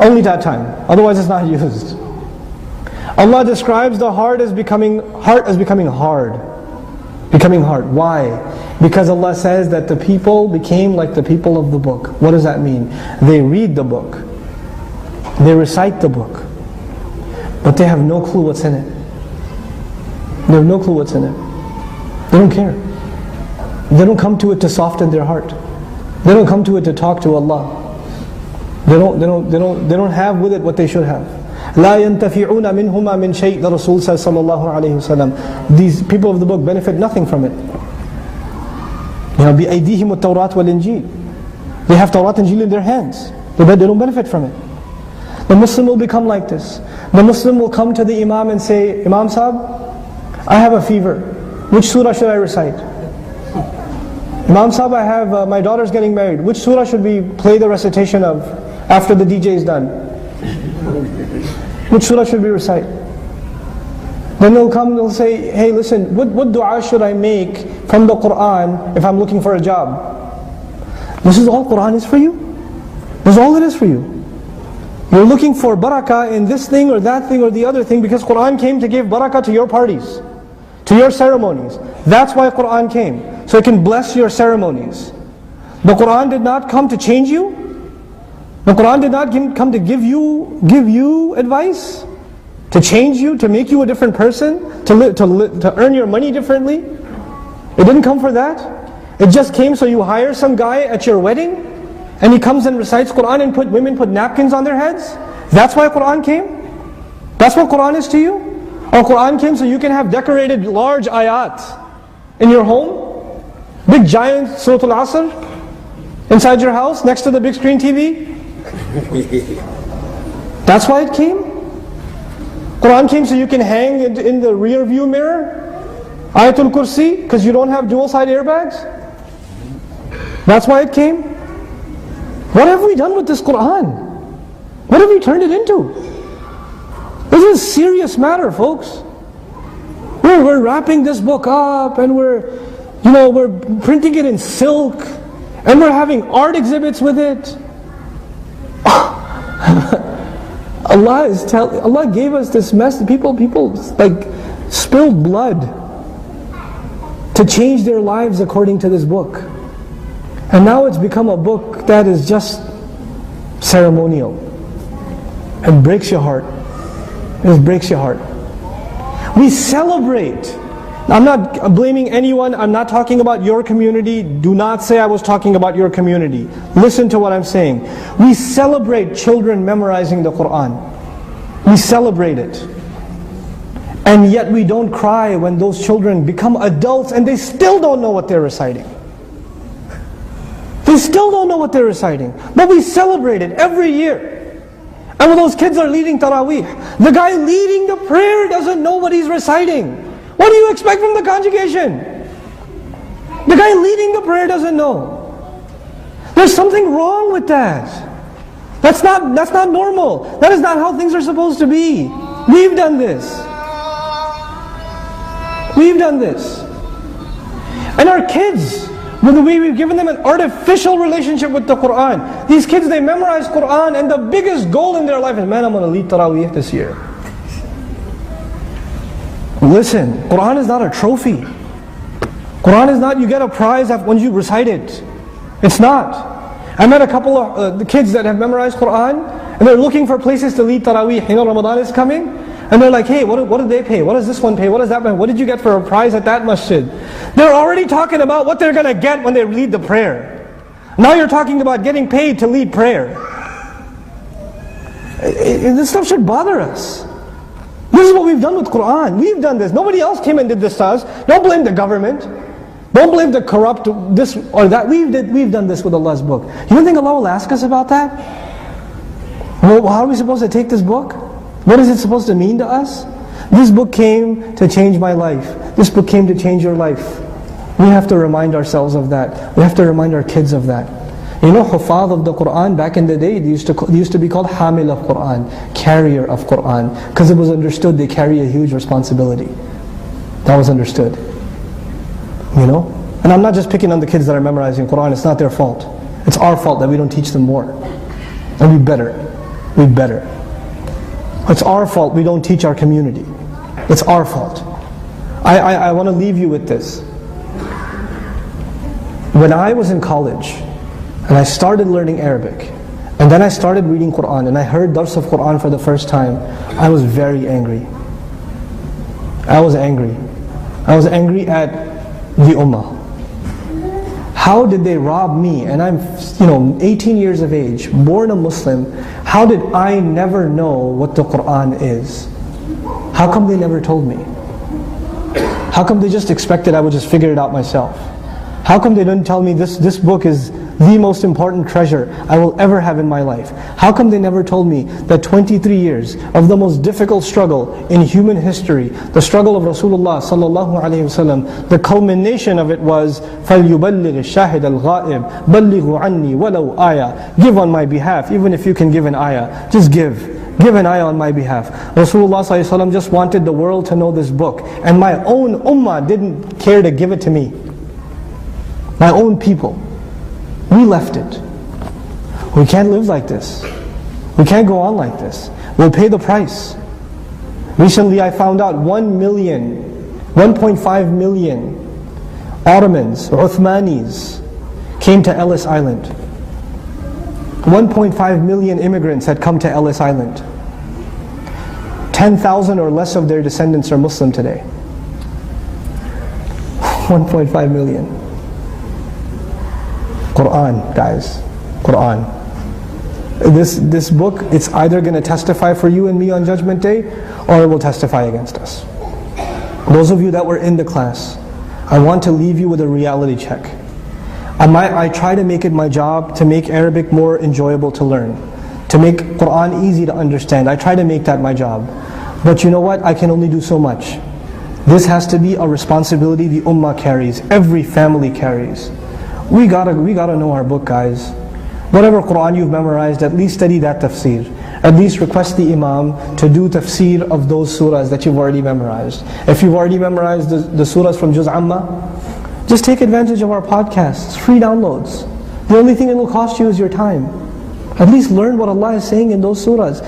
Only that time. Otherwise it's not used. Allah describes the heart as becoming hard. Becoming hard. Why? Because Allah says that the people became like the people of the book. What does that mean? They read the book. They recite the book. But they have no clue what's in it. They have no clue what's in it. They don't care. They don't come to it to soften their heart. They don't come to it to talk to Allah. They don't have with it what they should have. لا ينتفعون منهما من شيء. The Rasul says sallallahu alayhi wasallam. These people of the book benefit nothing from it. بأيديهم التوراة والإنجيل. They have Tawrat and Injil in their hands. But they don't benefit from it. The Muslim will become like this. The Muslim will come to the Imam and say, Imam Sahib, I have a fever. Which surah should I recite? Imam Sahib, I have my daughter's getting married. Which surah should we play the recitation of after the DJ is done? Which surah should we recite? Then they'll come, they'll say, hey listen, what dua should I make from the Qur'an if I'm looking for a job? This is all Qur'an is for you? This is all it is for you. You're looking for barakah in this thing or that thing or the other thing because Qur'an came to give barakah to your parties, to your ceremonies. That's why Qur'an came, so it can bless your ceremonies. The Qur'an did not come to change you. The Qur'an did not come to give you advice, to change you, to make you a different person, to earn your money differently. It didn't come for that. It just came so you hire some guy at your wedding, and he comes and recites Qur'an and women put napkins on their heads. That's why Qur'an came? That's what Qur'an is to you? Or Qur'an came so you can have decorated large ayat in your home? Big giant Surah Al-Asr inside your house next to the big screen TV? That's why it came? Qur'an came so you can hang in the rear view mirror? Ayatul Kursi, because you don't have dual side airbags? That's why it came? What have we done with this Qur'an? What have we turned it into? This is a serious matter, folks. We're wrapping this book up and we're printing it in silk and we're having art exhibits with it. Allah gave us this message. People like spilled blood to change their lives according to this book. And now it's become a book that is just ceremonial. It breaks your heart. It just breaks your heart. We celebrate. I'm not blaming anyone. I'm not talking about your community. Do not say I was talking about your community. Listen to what I'm saying. We celebrate children memorizing the Qur'an. We celebrate it. And yet we don't cry when those children become adults and they still don't know what they're reciting. They still don't know what they're reciting. But we celebrate it every year. And when those kids are leading Taraweeh, the guy leading the prayer doesn't know what he's reciting. What do you expect from the congregation? The guy leading the prayer doesn't know. There's something wrong with that. That's not normal. That is not how things are supposed to be. We've done this. We've done this. And our kids, with the way we've given them an artificial relationship with the Qur'an. These kids, they memorize Qur'an and the biggest goal in their life is, man, I'm going to lead Taraweeh this year. Listen, Qur'an is not a trophy. Qur'an is not you get a prize when you recite it. It's not. I met a couple of the kids that have memorized Qur'an and they're looking for places to lead Taraweeh. Ramadan is coming. And they're like, hey, what did they pay? What does this one pay? What does that pay? What did you get for a prize at that masjid? They're already talking about what they're going to get when they lead the prayer. Now you're talking about getting paid to lead prayer. This stuff should bother us. This is what we've done with Qur'an. We've done this. Nobody else came and did this to us. Don't blame the government. Don't blame the corrupt, this or that. We've done this with Allah's book. You don't think Allah will ask us about that? Well, how are we supposed to take this book? What is it supposed to mean to us? This book came to change my life. This book came to change your life. We have to remind ourselves of that. We have to remind our kids of that. You know, Hufadh of the Qur'an, back in the day, they used to be called Hamil of Qur'an, carrier of Qur'an, because it was understood they carry a huge responsibility. That was understood. You know? And I'm not just picking on the kids that are memorizing Qur'an, it's not their fault. It's our fault that we don't teach them more. And we better. we better. It's our fault we don't teach our community. It's our fault. I want to leave you with this. When I was in college, and I started learning Arabic, and then I started reading Qur'an, and I heard dars of Qur'an for the first time, I was very angry. I was angry. I was angry at the Ummah. How did they rob me? And I'm 18 years of age, born a Muslim. How did I never know what the Qur'an is? How come they never told me? How come they just expected I would just figure it out myself? How come they didn't tell me this book is the most important treasure I will ever have in my life? How come they never told me that 23 years of the most difficult struggle in human history, the struggle of Rasulullah sallallahu alaihi wasallam, the culmination of it was فَلْيُبَلِّغِ الشَّاهِدَ الْغَائِبِ بَلِّغُوا عَنِّي وَلَوْ آيَةً. Give on my behalf, even if you can give an ayah. Just give an ayah on my behalf. Rasulullah sallallahu alaihi wasallam just wanted the world to know this book, and my own ummah didn't care to give it to me. My own people. We left it. We can't live like this. We can't go on like this. We'll pay the price. Recently I found out 1.5 million Ottomans, Uthmanis, came to Ellis Island. 1.5 million immigrants had come to Ellis Island. 10,000 or less of their descendants are Muslim today. 1.5 million. Qur'an, guys. Qur'an. This book, it's either going to testify for you and me on Judgment Day, or it will testify against us. Those of you that were in the class, I want to leave you with a reality check. I try to make it my job to make Arabic more enjoyable to learn, to make Qur'an easy to understand. I try to make that my job. But you know what? I can only do so much. This has to be a responsibility the ummah carries, every family carries. We gotta know our book, guys. Whatever Qur'an you've memorized, at least study that tafsir. At least request the imam to do tafsir of those surahs that you've already memorized. If you've already memorized the surahs from Juz Amma, just take advantage of our podcasts, free downloads. The only thing it will cost you is your time. At least learn what Allah is saying in those surahs.